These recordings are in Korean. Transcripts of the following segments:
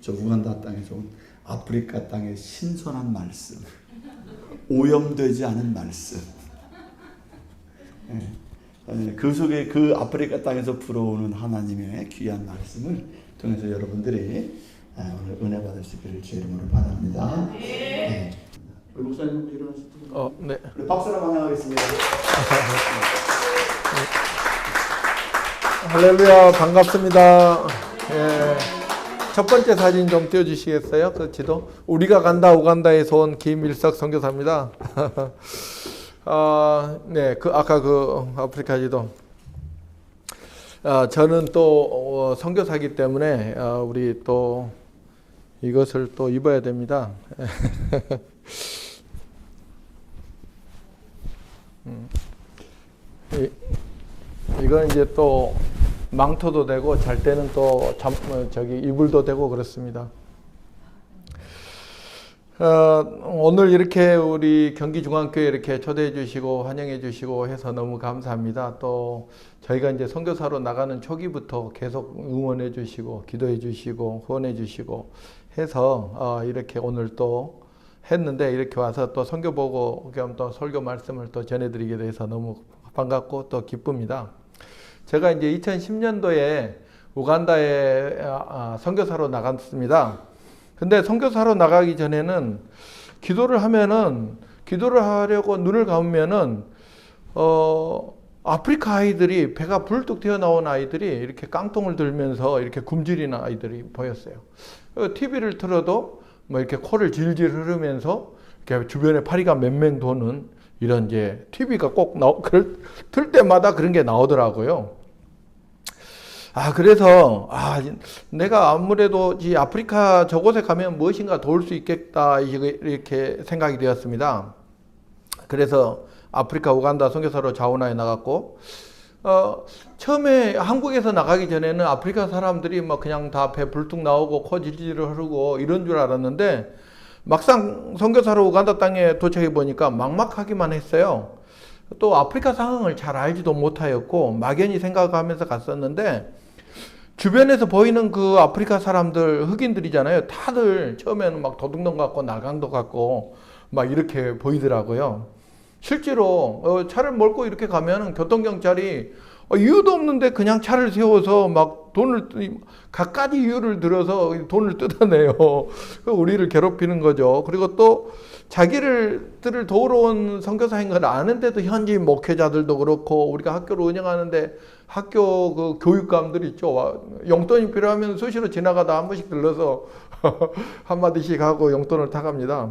저 우간다 땅에서 온 아프리카 땅의 신선한 말씀, 오염되지 않은 말씀, 그 속에 그 아프리카 땅에서 불어오는 하나님의 귀한 말씀을 통해서 여러분들이 오늘 은혜 받을 수 있기를 주의 이름으로 바랍니다. 네. 우리 목사님 일어나시죠. 네. 우리 박수로 환영하겠습니다. 할렐루야, 반갑습니다. 예. 첫 번째 사진 좀 띄워주시겠어요? 그 지도. 우리가 간다 우간다에서 온 김일석 선교사입니다. 네, 그 아까 그 아프리카 지도. 저는 또 선교사이기 때문에 우리 또 이것을 또 입어야 됩니다. 이건 이제 또 망토도 되고 잘 때는 또 이불도 되고 그렇습니다. 오늘 이렇게 우리 경기중앙교회 이렇게 초대해 주시고 환영해 주시고 해서 너무 감사합니다. 또 저희가 이제 선교사로 나가는 초기부터 계속 응원해 주시고 기도해 주시고 후원해 주시고 해서 이렇게 오늘 또 했는데 이렇게 와서 또 선교 보고 겸 또 설교 말씀을 또 전해드리게 돼서 너무 반갑고 또 기쁩니다. 제가 이제 2010년도에 우간다에 선교사로 나갔습니다. 근데 선교사로 나가기 전에는 기도를 하려고 눈을 감으면은 아프리카 아이들이 배가 불뚝 튀어나온 아이들이 이렇게 깡통을 들면서 이렇게 굶주리는 아이들이 보였어요. TV를 틀어도 뭐 이렇게 코를 질질 흐르면서 이렇게 주변에 파리가 맹맹 도는 이런 이제 TV가 꼭 틀 때마다 그런 게 나오더라고요. 그래서 내가 아무래도 이 아프리카 저곳에 가면 무엇인가 도울 수 있겠다 이렇게 생각이 되었습니다. 그래서 아프리카 우간다 선교사로 자원하에 나갔고 처음에 한국에서 나가기 전에는 아프리카 사람들이 막 그냥 다 배 불뚝 나오고 코 질질 흐르고 이런 줄 알았는데 막상 선교사로 우간다 땅에 도착해 보니까 막막하기만 했어요. 또 아프리카 상황을 잘 알지도 못하였고 막연히 생각하면서 갔었는데 주변에서 보이는 그 아프리카 사람들 흑인들이잖아요. 다들 처음에는 막 도둑놈 같고 날강도 같고 막 이렇게 보이더라고요. 실제로 차를 몰고 이렇게 가면은 교통경찰이 이유도 없는데 그냥 차를 세워서 막 갖가지 이유를 들어서 돈을 뜯어내요. 우리를 괴롭히는 거죠. 그리고 또 자기들을 도우러 온 선교사인 걸 아는데도 현지 목회자들도 그렇고 우리가 학교를 운영하는데 학교 그 교육감들 있죠. 용돈이 필요하면 수시로 지나가다 한 번씩 들러서 한마디씩 하고 용돈을 타갑니다.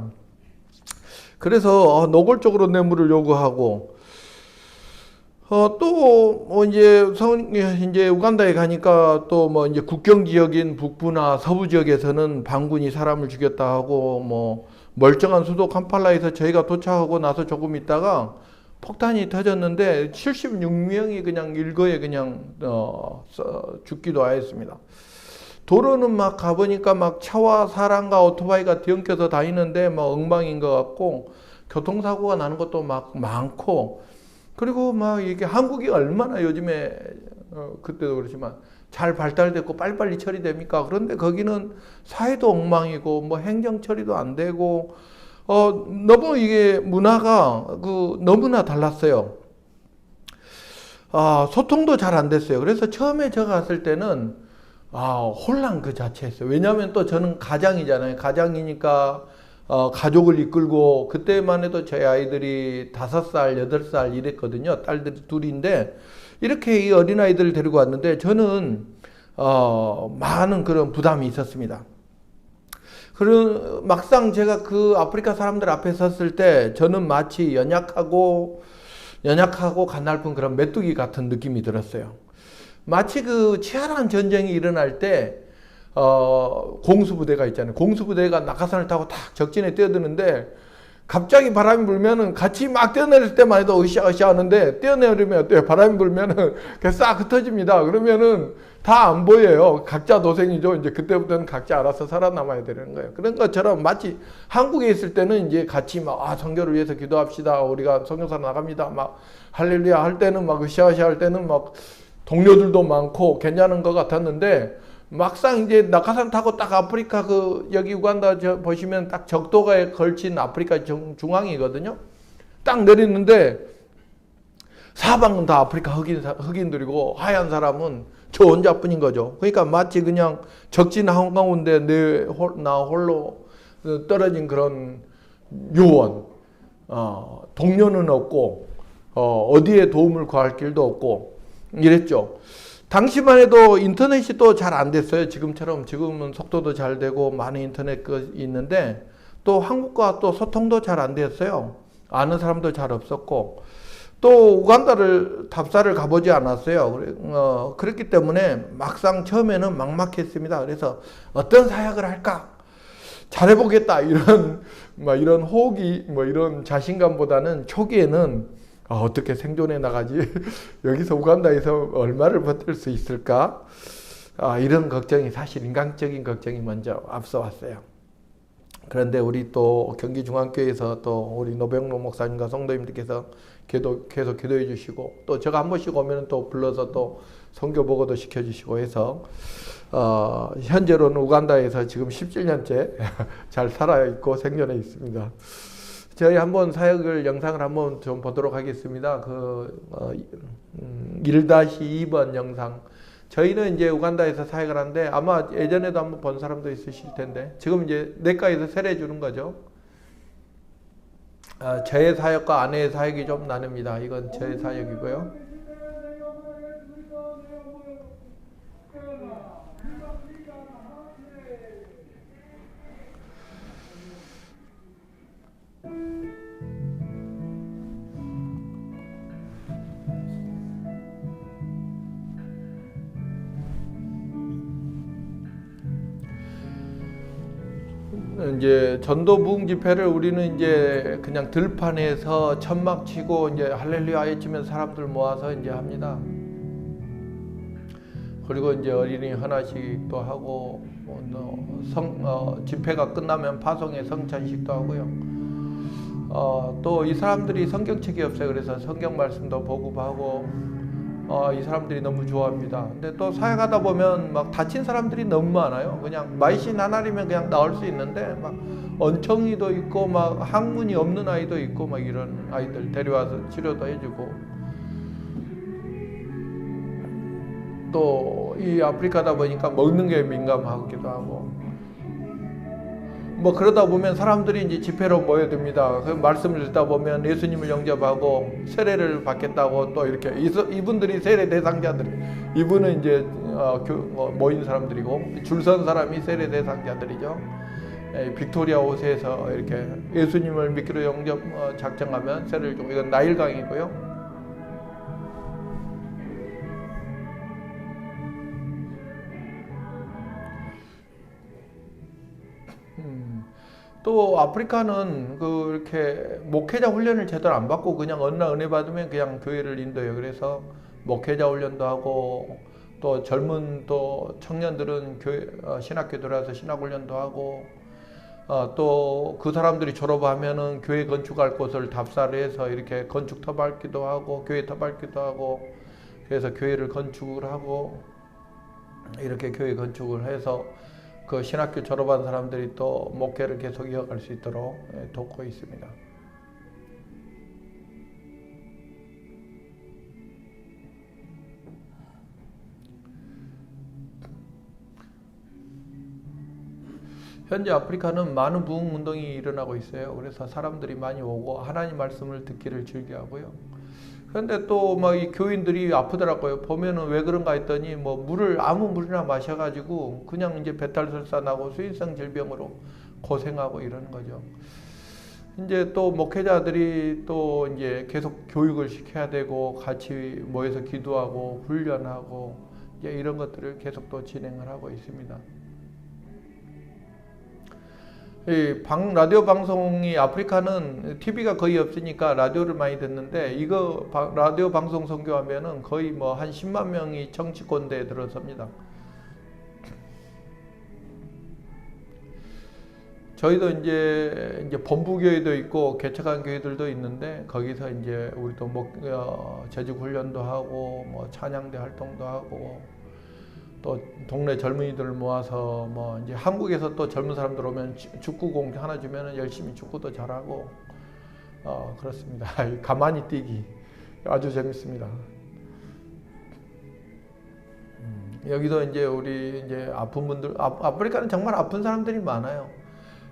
그래서 노골적으로 뇌물을 요구하고 또 이제 우간다에 가니까 또 뭐 이제 국경 지역인 북부나 서부 지역에서는 반군이 사람을 죽였다 하고 뭐 멀쩡한 수도 캄팔라에서 저희가 도착하고 나서 조금 있다가 폭탄이 터졌는데 76명이 그냥 일거에 그냥 죽기도 하였습니다. 도로는 막 가보니까 막 차와 사람과 오토바이가 뒤엉켜서 다니는데 막 엉망인 것 같고 교통사고가 나는 것도 막 많고 그리고 막 이게 한국이 얼마나 요즘에 그때도 그렇지만 잘 발달됐고 빨리빨리 처리됩니까? 그런데 거기는 사회도 엉망이고 뭐 행정 처리도 안 되고 너무 이게 문화가 너무나 달랐어요. 소통도 잘 안 됐어요. 그래서 처음에 제가 갔을 때는 혼란 그 자체였어요. 왜냐하면 또 저는 가장이잖아요. 가장이니까 가족을 이끌고 그때만 해도 제 아이들이 5살, 8살 이랬거든요. 딸들이 둘인데 이렇게 이 어린아이들을 데리고 왔는데 저는 많은 그런 부담이 있었습니다. 그리고 막상 제가 그 아프리카 사람들 앞에 섰을 때 저는 마치 연약하고 가냘픈 그런 메뚜기 같은 느낌이 들었어요. 마치 그 치열한 전쟁이 일어날 때 공수부대가 있잖아요. 공수부대가 낙하산을 타고 탁 적진에 뛰어드는데 갑자기 바람이 불면은 같이 막 뛰어내릴 때만 해도 으쌰으쌰 하는데 뛰어내리면 어때요? 바람이 불면은 싹 흩어집니다. 그러면은 다 안 보여요. 각자 도생이죠. 이제 그때부터는 각자 알아서 살아남아야 되는 거예요. 그런 것처럼 마치 한국에 있을 때는 이제 같이 막 선교를 위해서 기도합시다. 우리가 선교사 나갑니다. 막 할렐루야 할 때는 막 으쌰으쌰 할 때는 막 동료들도 많고 괜찮은 것 같았는데 막상 이제 낙하산 타고 딱 아프리카 여기 우간다 보시면 딱 적도가에 걸친 아프리카 중앙이거든요. 딱 내리는데 사방은 다 아프리카 흑인들이고 하얀 사람은 저 혼자뿐인 거죠. 그러니까 마치 그냥 적진 한가운데 나 홀로 떨어진 그런 요원, 동료는 없고 어디에 도움을 구할 길도 없고 이랬죠. 당시만 해도 인터넷이 또 잘 안 됐어요. 지금처럼. 지금은 속도도 잘 되고 많은 인터넷 있는데 또 한국과 또 소통도 잘 안 됐어요. 아는 사람도 잘 없었고 또 우간다를 답사를 가보지 않았어요. 그렇기 때문에 막상 처음에는 막막했습니다. 그래서 어떤 사역을 할까? 잘해보겠다 이런 호기 이런 자신감보다는 초기에는 어떻게 생존해 나가지? 여기서 우간다에서 얼마를 버틸 수 있을까? 이런 걱정이 사실 인간적인 걱정이 먼저 앞서왔어요. 그런데 우리 또 경기중앙교회에서 또 우리 노병로 목사님과 성도님들께서 계속 기도해 주시고 또 제가 한 번씩 오면 또 불러서 또 선교 보고도 시켜주시고 해서 현재로는 우간다에서 지금 17년째 잘 살아있고 생존해 있습니다. 저희 한번 사역을 영상을 한번 좀 보도록 하겠습니다. 1-2번 영상. 저희는 이제 우간다에서 사역을 하는데 아마 예전에도 한번 본 사람도 있으실 텐데 지금 이제 내과에서 세례 주는 거죠. 저의 사역과 아내의 사역이 좀 나뉩니다. 이건 저의 사역이고요. 이제 전도 부흥 집회를 우리는 이제 그냥 들판에서 천막 치고 이제 할렐루야 외치면서 사람들 모아서 이제 합니다. 그리고 이제 어린이 헌화식도 하고 집회가 끝나면 파송의 성찬식도 하고요. 또 이 사람들이 성경책이 없어요. 그래서 성경 말씀도 보급하고 이 사람들이 너무 좋아합니다. 근데 또 사역하다 보면 막 다친 사람들이 너무 많아요. 그냥 마이신 하나리면 그냥 나올 수 있는데 막 언청이도 있고 막 학문이 없는 아이도 있고 막 이런 아이들 데려와서 치료도 해주고 또 이 아프리카다 보니까 먹는 게 민감하기도 하고 뭐 그러다 보면 사람들이 이제 집회로 모여듭니다. 그 말씀을 듣다 보면 예수님을 영접하고 세례를 받겠다고 또 이렇게 이분들이 세례 대상자들, 이분은 이제 모인 사람들이고 줄 선 사람이 세례 대상자들이죠. 빅토리아 호수에서 이렇게 예수님을 믿기로 영접 작정하면 세례를 주고 이건 나일강이고요. 또 아프리카는 이렇게 목회자 훈련을 제대로 안 받고 그냥 어느 날 은혜 받으면 그냥 교회를 인도해요. 그래서 목회자 훈련도 하고 또 젊은 또 청년들은 신학교 들어와서 신학 훈련도 하고 또 그 사람들이 졸업하면은 교회 건축할 곳을 답사를 해서 이렇게 건축 터밟기도 하고 교회 터밟기도 하고 그래서 교회를 건축을 하고 이렇게 교회 건축을 해서 그 신학교 졸업한 사람들이 또 목회를 계속 이어갈 수 있도록 돕고 있습니다. 현재 아프리카는 많은 부흥 운동이 일어나고 있어요. 그래서 사람들이 많이 오고 하나님 말씀을 듣기를 즐겨하고요. 그런데 또 막 이 교인들이 아프더라고요. 보면은 왜 그런가 했더니 뭐 아무 물이나 마셔가지고 그냥 이제 배탈설사 나고 수인성 질병으로 고생하고 이러는 거죠. 이제 또 목회자들이 또 이제 계속 교육을 시켜야 되고 같이 모여서 기도하고 훈련하고 이제 이런 것들을 계속 또 진행을 하고 있습니다. 라디오 방송이 아프리카는 TV가 거의 없으니까 라디오를 많이 듣는데 이거 라디오 방송 선교하면은 거의 뭐 한 10만 명이 정치권대에 들어섭니다. 저희도 이제 본부교회도 있고 개척한 교회들도 있는데 거기서 이제 우리도 재직 훈련도 하고 뭐 찬양대 활동도 하고 또 동네 젊은이들 모아서 뭐 이제 한국에서 또 젊은 사람들 오면 축구공 하나 주면은 열심히 축구도 잘하고 그렇습니다. 가만히 뛰기 아주 재밌습니다. 여기도 이제 우리 이제 아픈 분들 아프리카는 정말 아픈 사람들이 많아요.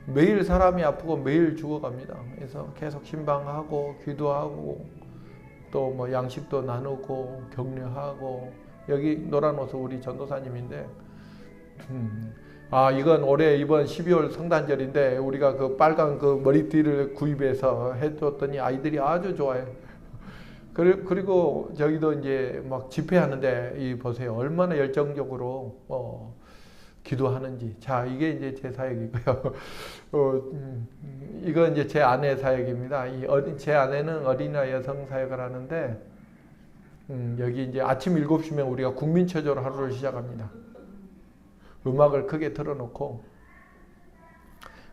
매일 사람이 아프고 매일 죽어갑니다. 그래서 계속 신방하고 기도하고 또 뭐 양식도 나누고 격려하고 여기 노란 옷은 우리 전도사님인데 이건 올해 이번 12월 성탄절인데 우리가 그 빨간 그 머리띠를 구입해서 해줬더니 아이들이 아주 좋아해요. 그리고 저기도 이제 막 집회하는데 이 보세요. 얼마나 열정적으로 기도하는지. 자, 이게 이제 제 사역이고요. 이건 이제 제 아내 사역입니다. 제 아내는 어린이나 여성 사역을 하는데 여기 이제 아침 7시면 우리가 국민체조로 하루를 시작합니다. 음악을 크게 틀어놓고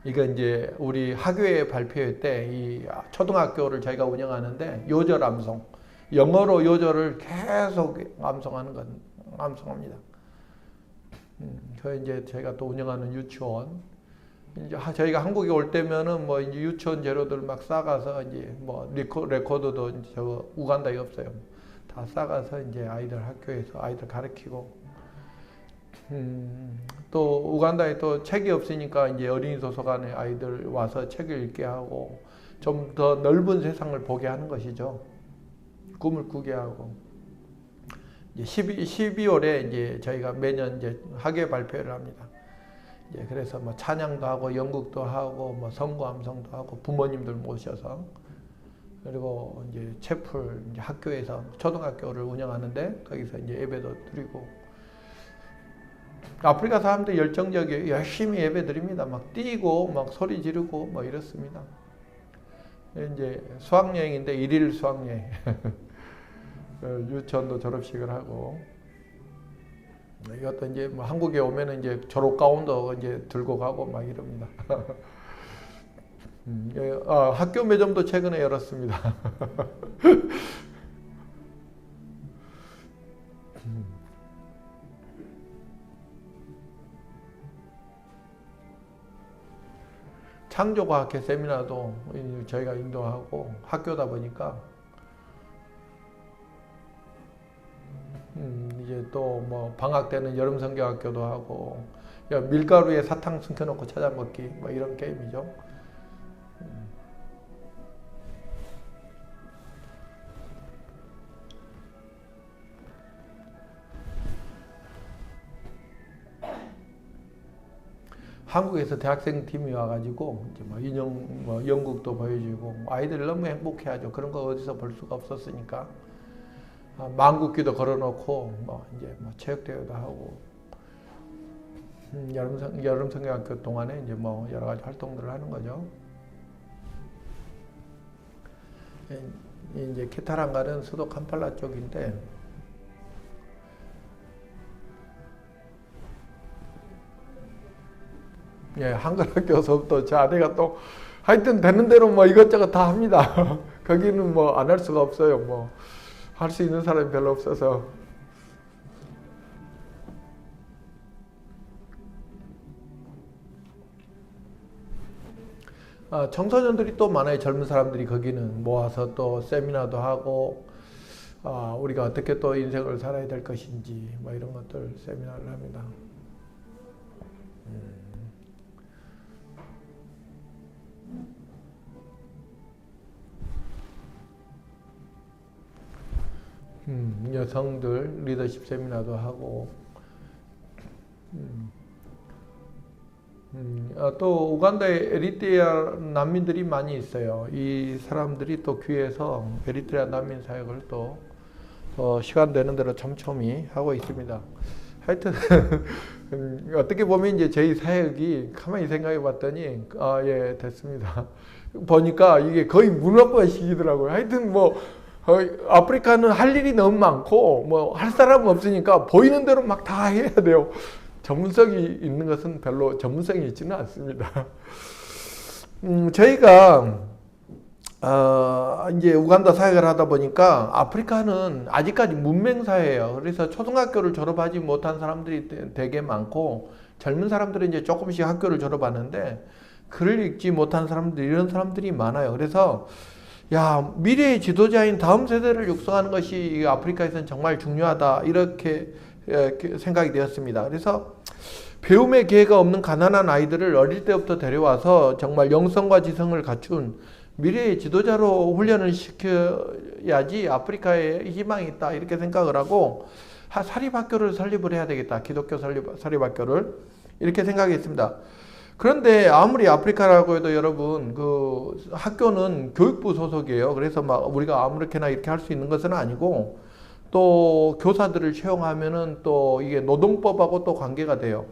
이거 이제 우리 학교에 발표회 때 이 초등학교를 저희가 운영하는데 요절 암송 영어로 요절을 계속 암송합니다. 그 이제 저희가 또 운영하는 유치원 이제 저희가 한국에 올 때면은 뭐 이제 유치원 재료들 막 싸가서 이제 뭐 레코드도 저 우간다에 없어요. 다 싸가서 이제 아이들 학교에서 아이들 가르치고 또 우간다에 또 책이 없으니까 이제 어린이 도서관에 아이들 와서 책을 읽게 하고 좀 더 넓은 세상을 보게 하는 것이죠. 꿈을 꾸게 하고 이제 12월에 이제 저희가 매년 이제 학예 발표를 합니다. 이제 그래서 뭐 찬양도 하고 연극도 하고 뭐 선거 암송도 하고 부모님들 모셔서 그리고 이제 채플 이제 학교에서 초등학교를 운영하는데 거기서 이제 예배도 드리고 아프리카 사람들 열정적이에요. 열심히 예배 드립니다. 막 뛰고 막 소리 지르고 뭐 이렇습니다. 이제 수학여행인데 1일 수학여행 유치원도 졸업식을 하고 이것도 이제 뭐 한국에 오면은 이제 졸업 가운도 이제 들고 가고 막 이럽니다. 학교 매점도 최근에 열었습니다. 창조과학회 세미나도 저희가 인도하고 학교다 보니까 이제 또 뭐 방학 때는 여름 성경학교도 하고 밀가루에 사탕 숨겨놓고 찾아 먹기 뭐 이런 게임이죠. 한국에서 대학생 팀이 와가지고 이제 뭐 인형 뭐 연극도 보여주고 아이들이 너무 행복해하죠. 그런 거 어디서 볼 수가 없었으니까 만국기도 걸어놓고 뭐 이제 뭐 체육대회도 하고 여름 성경학교 동안에 이제 뭐 여러 가지 활동들을 하는 거죠. 이제 키타란가는 수도 캄팔라 쪽인데. 예, 한글 학교에서부터 제 아내가 또 하여튼 되는 대로 뭐 이것저것 다 합니다. 거기는 뭐 안 할 수가 없어요. 뭐 할 수 있는 사람이 별로 없어서. 청소년들이 또 많아요. 젊은 사람들이 거기는 모아서 또 세미나도 하고 우리가 어떻게 또 인생을 살아야 될 것인지 뭐 이런 것들 세미나를 합니다. 여성들 리더십 세미나도 하고 또 우간다에 에리트리아 난민들이 많이 있어요. 이 사람들이 또 귀에서 에리트리아 난민 사역을 또 시간 되는 대로 촘촘히 하고 있습니다. 하여튼 어떻게 보면 이제 저희 사역이 가만히 생각해 봤더니 예 됐습니다. 보니까 이게 거의 문화과식이더라고요. 하여튼 뭐 아프리카는 할 일이 너무 많고 뭐 할 사람은 없으니까 보이는 대로 막 다 해야 돼요. 전문성이 있는 것은 별로 전문성이 있지는 않습니다. 저희가 이제 우간다 사역을 하다 보니까 아프리카는 아직까지 문맹 사회예요. 그래서 초등학교를 졸업하지 못한 사람들이 되게 많고 젊은 사람들은 이제 조금씩 학교를 졸업하는데 글을 읽지 못한 사람들 이런 사람들이 많아요. 그래서 야, 미래의 지도자인 다음 세대를 육성하는 것이 아프리카에서는 정말 중요하다 이렇게 생각이 되었습니다. 그래서 배움의 기회가 없는 가난한 아이들을 어릴 때부터 데려와서 정말 영성과 지성을 갖춘 미래의 지도자로 훈련을 시켜야지 아프리카에 희망이 있다 이렇게 생각을 하고 사립학교를 설립을 해야 되겠다. 기독교 사립학교를 이렇게 생각했습니다. 그런데 아무리 아프리카라고 해도 여러분 그 학교는 교육부 소속이에요. 그래서 막 우리가 아무렇게나 이렇게 할 수 있는 것은 아니고 또 교사들을 채용하면은 또 이게 노동법하고 또 관계가 돼요.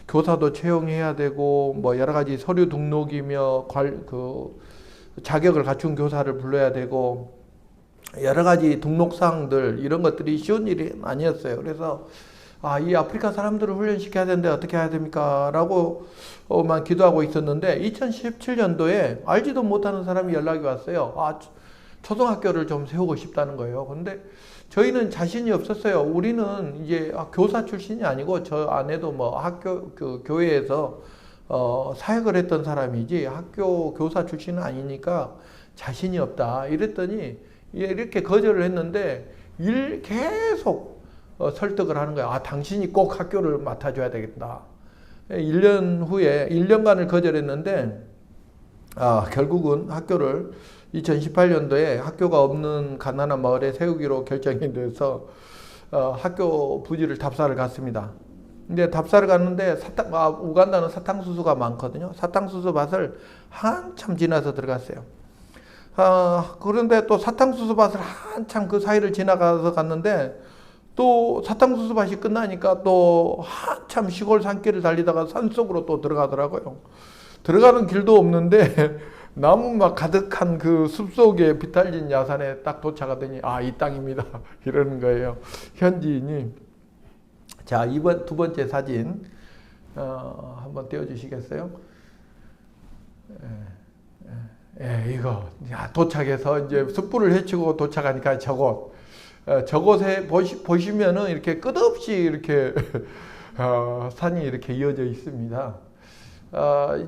교사도 채용해야 되고 뭐 여러 가지 서류 등록이며 자격을 갖춘 교사를 불러야 되고 여러 가지 등록사항들 이런 것들이 쉬운 일이 아니었어요. 그래서 이 아프리카 사람들을 훈련시켜야 되는데 어떻게 해야 됩니까? 라고만 기도하고 있었는데 2017년도에 알지도 못하는 사람이 연락이 왔어요. 초등학교를 좀 세우고 싶다는 거예요. 근데 저희는 자신이 없었어요. 우리는 이제 교사 출신이 아니고 저 아내도 뭐 학교 교회에서 사역을 했던 사람이지 학교 교사 출신은 아니니까 자신이 없다. 이랬더니 이렇게 거절을 했는데 계속 설득을 하는 거야. 당신이 꼭 학교를 맡아줘야 되겠다. 1년 후에 1년간을 거절했는데 결국은 학교를 2018년도에 학교가 없는 가난한 마을에 세우기로 결정이 돼서 학교 부지를 답사를 갔습니다. 근데 답사를 갔는데 우간다는 사탕수수가 많거든요. 사탕수수 밭을 한참 지나서 들어갔어요. 그런데 또 사탕수수 밭을 한참 그 사이를 지나가서 갔는데 또 사탕수수 밭이 끝나니까 또 한참 시골 산길을 달리다가 산속으로 또 들어가더라고요. 들어가는 길도 없는데 나무막 가득한 그 숲속에 비탈진 야산에 딱 도착하더니 이 땅입니다. 이러는 거예요. 현지인이. 자, 두 번째 사진 한번 띄워주시겠어요? 이거 도착해서 이제 숯불을 헤치고 도착하니까 저곳에 보시면은 이렇게 끝없이 이렇게 산이 이렇게 이어져 있습니다.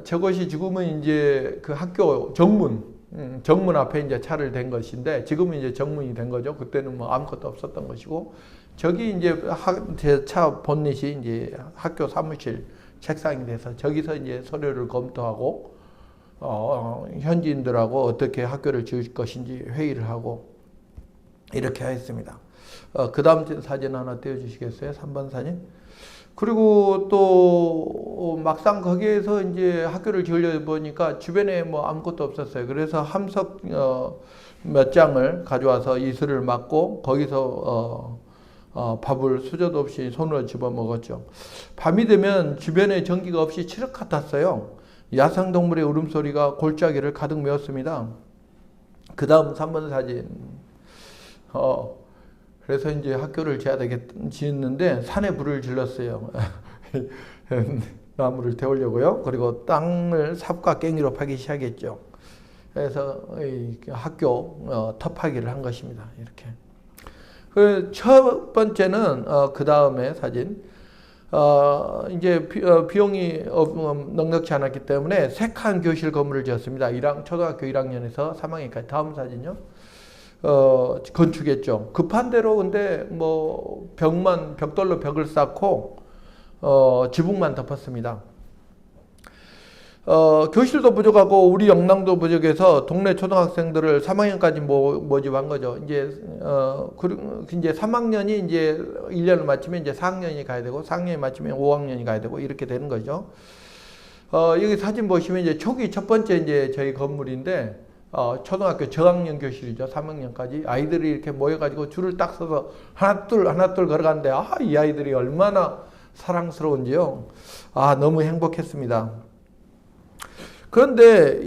저것이 지금은 이제 그 학교 정문 앞에 이제 차를 댄 것인데 지금은 이제 정문이 된 거죠. 그때는 뭐 아무것도 없었던 것이고 저기 이제 제 차 본닛이 이제 학교 사무실 책상이 돼서 저기서 이제 서류를 검토하고 현지인들하고 어떻게 학교를 지을 것인지 회의를 하고 이렇게 했습니다. 그 다음 사진 하나 띄워주시겠어요? 3번 사진. 그리고 또 막상 거기에서 이제 학교를 지으려 보니까 주변에 뭐 아무것도 없었어요. 그래서 함석 몇 장을 가져와서 이슬을 막고 거기서 밥을 수저도 없이 손으로 집어 먹었죠. 밤이 되면 주변에 전기가 없이 칠흑 같았어요. 야생동물의 울음소리가 골짜기를 가득 메웠습니다. 그 다음 3번 사진. 그래서 이제 학교를 지었는데 산에 불을 질렀어요. 나무를 태우려고요. 그리고 땅을 삽과 깽이로 파기 시작했죠. 그래서 학교 터파기를 한 것입니다. 이렇게. 첫 번째는 그 다음에 사진. 이제 비용이 넉넉지 않았기 때문에 3칸 교실 건물을 지었습니다. 초등학교 1학년에서 3학년까지. 다음 사진요. 건축했죠. 급한 대로 근데 뭐 벽돌로 벽을 쌓고 지붕만 덮었습니다. 교실도 부족하고 우리 영랑도 부족해서 동네 초등학생들을 3학년까지 모집한 거죠. 이제 3학년이 이제 1년을 마치면 이제 4학년이 가야 되고 4학년이 마치면 5학년이 가야 되고 이렇게 되는 거죠. 여기 사진 보시면 이제 초기 첫 번째 이제 저희 건물인데 초등학교 저학년 교실이죠. 3학년까지 아이들이 이렇게 모여가지고 줄을 딱 서서 하나둘 걸어가는데 이 아이들이 얼마나 사랑스러운지요. 너무 행복했습니다. 그런데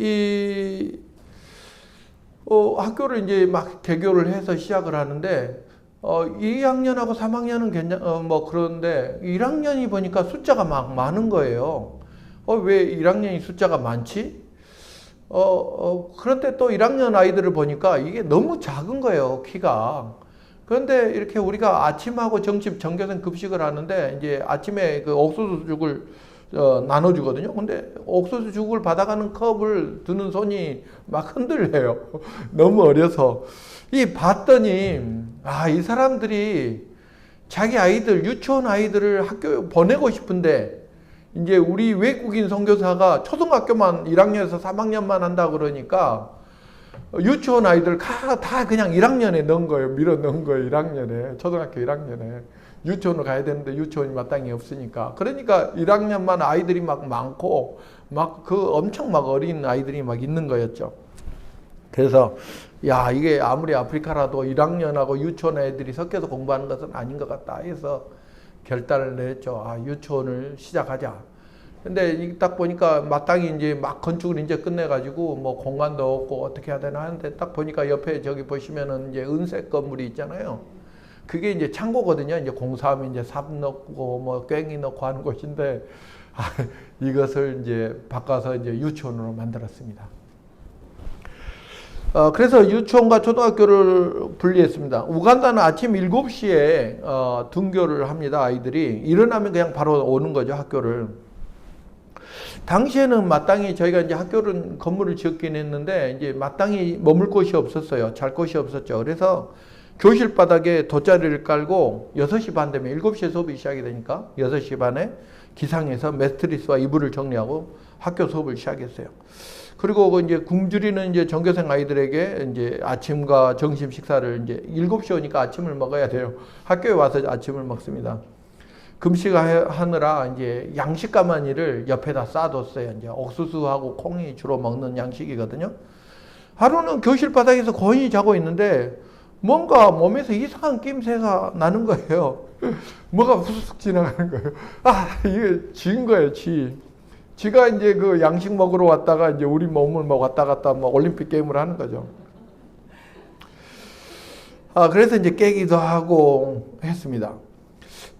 학교를 이제 막 개교를 해서 시작을 하는데 2학년하고 3학년은 그런데 1학년이 보니까 숫자가 막 많은 거예요. 왜 1학년이 숫자가 많지? 그런데 또 1학년 아이들을 보니까 이게 너무 작은 거예요, 키가. 그런데 이렇게 우리가 아침하고 점심 정교생 급식을 하는데 이제 아침에 그 옥수수죽을 나눠주거든요. 근데 옥수수죽을 받아가는 컵을 드는 손이 막 흔들려요. 너무 어려서. 봤더니, 이 사람들이 자기 아이들, 유치원 아이들을 학교에 보내고 싶은데, 이제 우리 외국인 선교사가 초등학교만 1학년에서 3학년만 한다 그러니까 유치원 아이들 다 그냥 1학년에 넣은 거예요. 밀어 넣은 거예요. 1학년에. 초등학교 1학년에. 유치원을 가야 되는데 유치원이 마땅히 없으니까. 그러니까 1학년만 아이들이 막 많고 막 엄청 막 어린 아이들이 막 있는 거였죠. 그래서 이게 아무리 아프리카라도 1학년하고 유치원 애들이 섞여서 공부하는 것은 아닌 것 같다 해서 결단을 내렸죠. 유치원을 시작하자. 근데 딱 보니까 마땅히 이제 막 건축을 이제 끝내가지고 뭐 공간도 없고 어떻게 해야 되나 하는데 딱 보니까 옆에 저기 보시면은 이제 은색 건물이 있잖아요. 그게 이제 창고거든요. 이제 공사하면 이제 삽 넣고 뭐 괭이 넣고 하는 곳인데 이것을 이제 바꿔서 이제 유치원으로 만들었습니다. 그래서 유치원과 초등학교를 분리했습니다. 우간다는 아침 7시에 등교를 합니다. 아이들이. 일어나면 그냥 바로 오는 거죠. 학교를. 당시에는 마땅히 저희가 이제 학교를 건물을 지었긴 했는데 이제 마땅히 머물 곳이 없었어요. 잘 곳이 없었죠. 그래서 교실 바닥에 돗자리를 깔고 6시 반 되면 7시에 수업이 시작이 되니까 6시 반에 기상해서 매트리스와 이불을 정리하고 학교 수업을 시작했어요. 그리고 이제 굶주리는 이제 전교생 아이들에게 이제 아침과 점심 식사를 이제 7시 오니까 아침을 먹어야 돼요. 학교에 와서 아침을 먹습니다. 금식하느라 이제 양식 가마니를 옆에다 쌓아뒀어요. 이제 옥수수하고 콩이 주로 먹는 양식이거든요. 하루는 교실 바닥에서 고인이 자고 있는데 뭔가 몸에서 이상한 낌새가 나는 거예요. 뭐가 후숙 지나가는 거예요. 이게 쥐인 거예요, 쥐. 지가 이제 그 양식 먹으러 왔다가 이제 우리 몸을 막 왔다 갔다 뭐 올림픽 게임을 하는 거죠. 그래서 이제 깨기도 하고 했습니다.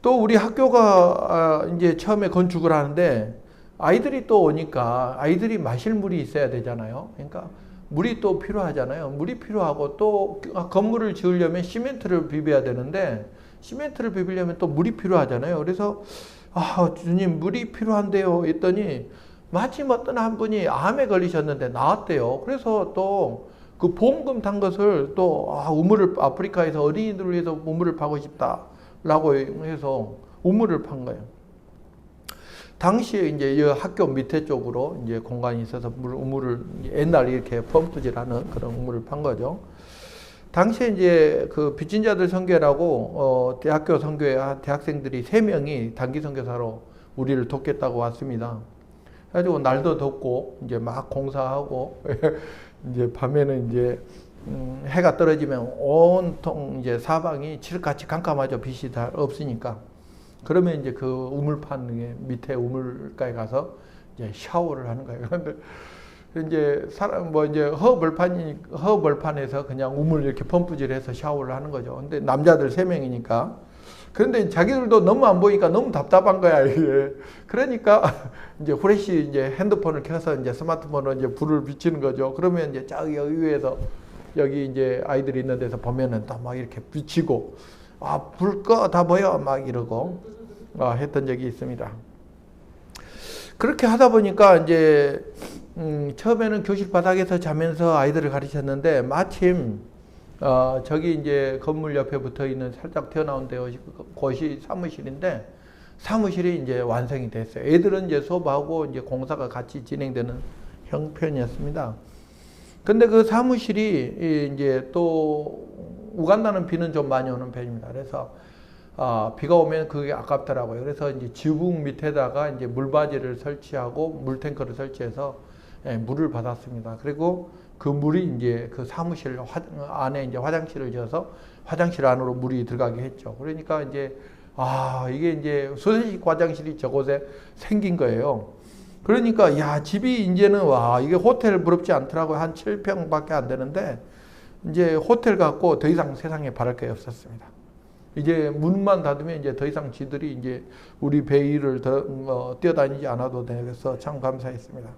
또 우리 학교가 이제 처음에 건축을 하는데 아이들이 또 오니까 아이들이 마실 물이 있어야 되잖아요. 그러니까 물이 또 필요하잖아요. 물이 필요하고 또 건물을 지으려면 시멘트를 비벼야 되는데 시멘트를 비비려면 또 물이 필요하잖아요. 그래서 주님 물이 필요한데요 했더니 마침 어떤 한 분이 암에 걸리셨는데 나았대요. 그래서 또 그 보험금 탄 것을 또 우물을 아프리카에서 어린이들을 위해서 우물을 파고 싶다라고 해서 우물을 판 거예요. 당시에 이제 이 학교 밑에 쪽으로 이제 공간이 있어서 우물을 옛날 이렇게 펌프질하는 그런 우물을 판 거죠. 당시에 이제 그 빚진 자들 선교라고 대학교 선교회 대학생들이 3명이 단기 선교사로 우리를 돕겠다고 왔습니다. 그래가지고 날도 덥고 이제 막 공사하고 이제 밤에는 이제 해가 떨어지면 온통 이제 사방이 칠흑같이 깜깜하죠. 빛이 다 없으니까. 그러면 이제 그 우물판 밑에 우물가에 가서 이제 샤워를 하는 거예요. 그런데 이제 이제 허벌판에서 그냥 우물 이렇게 펌프질해서 샤워를 하는 거죠. 근데 남자들 3명이니까. 그런데 자기들도 너무 안 보이니까 너무 답답한 거야, 이게. 그러니까 이제 후레쉬 이제 핸드폰을 켜서 이제 스마트폰으로 이제 불을 비치는 거죠. 그러면 이제 저기 위에서 여기 이제 아이들이 있는 데서 보면은 다 막 이렇게 비치고 불 꺼 다 보여 막 이러고 했던 적이 있습니다. 그렇게 하다 보니까 이제 처음에는 교실 바닥에서 자면서 아이들을 가르쳤는데 마침 저기 이제 건물 옆에 붙어 있는 살짝 튀어나온 데 곳이 사무실인데 사무실이 이제 완성이 됐어요. 애들은 이제 수업하고 이제 공사가 같이 진행되는 형편이었습니다. 근데 그 사무실이 이제 또 우간다는 비는 좀 많이 오는 편입니다. 그래서 비가 오면 그게 아깝더라고요. 그래서 이제 지붕 밑에다가 이제 물바지를 설치하고 물탱크를 설치해서 물을 받았습니다. 그리고 그 물이 이제 그 사무실 안에 이제 화장실을 지어서 화장실 안으로 물이 들어가게 했죠. 그러니까 이제 이게 이제 수세식 화장실이 저곳에 생긴 거예요. 그러니까 집이 이제는 이게 호텔 부럽지 않더라고요. 한 7평밖에 안 되는데 이제 호텔 같고 더 이상 세상에 바랄 게 없었습니다. 이제 문만 닫으면 이제 더 이상 지들이 이제 우리 배 위를 뛰어다니지 않아도 되겠어 참 감사했습니다.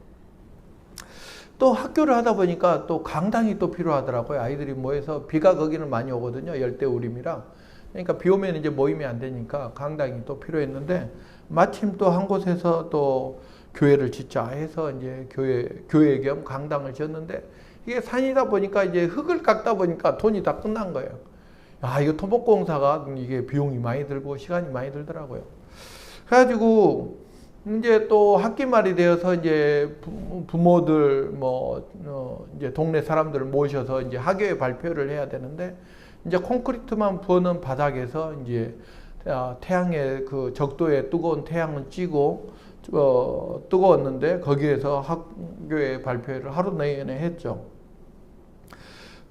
또 학교를 하다 보니까 또 강당이 또 필요하더라고요. 아이들이 모여서 비가 거기는 많이 오거든요. 열대우림이라. 그러니까 비 오면 이제 모임이 안 되니까 강당이 또 필요했는데 마침 또 한 곳에서 또 교회를 짓자 해서 이제 교회 겸 강당을 지었는데 이게 산이다 보니까 이제 흙을 깎다 보니까 돈이 다 끝난 거예요. 아, 이거 토목공사가 이게 비용이 많이 들고 시간이 많이 들더라고요. 그래가지고 이제 또 학기 말이 되어서 이제 부모들 이제 동네 사람들을 모셔서 이제 학예회 발표를 해야 되는데 이제 콘크리트만 부어놓은 바닥에서 이제 태양의 그 적도에 뜨거운 태양은 찌고 뜨거웠는데 거기에서 학교에 발표를 하루 내내 했죠.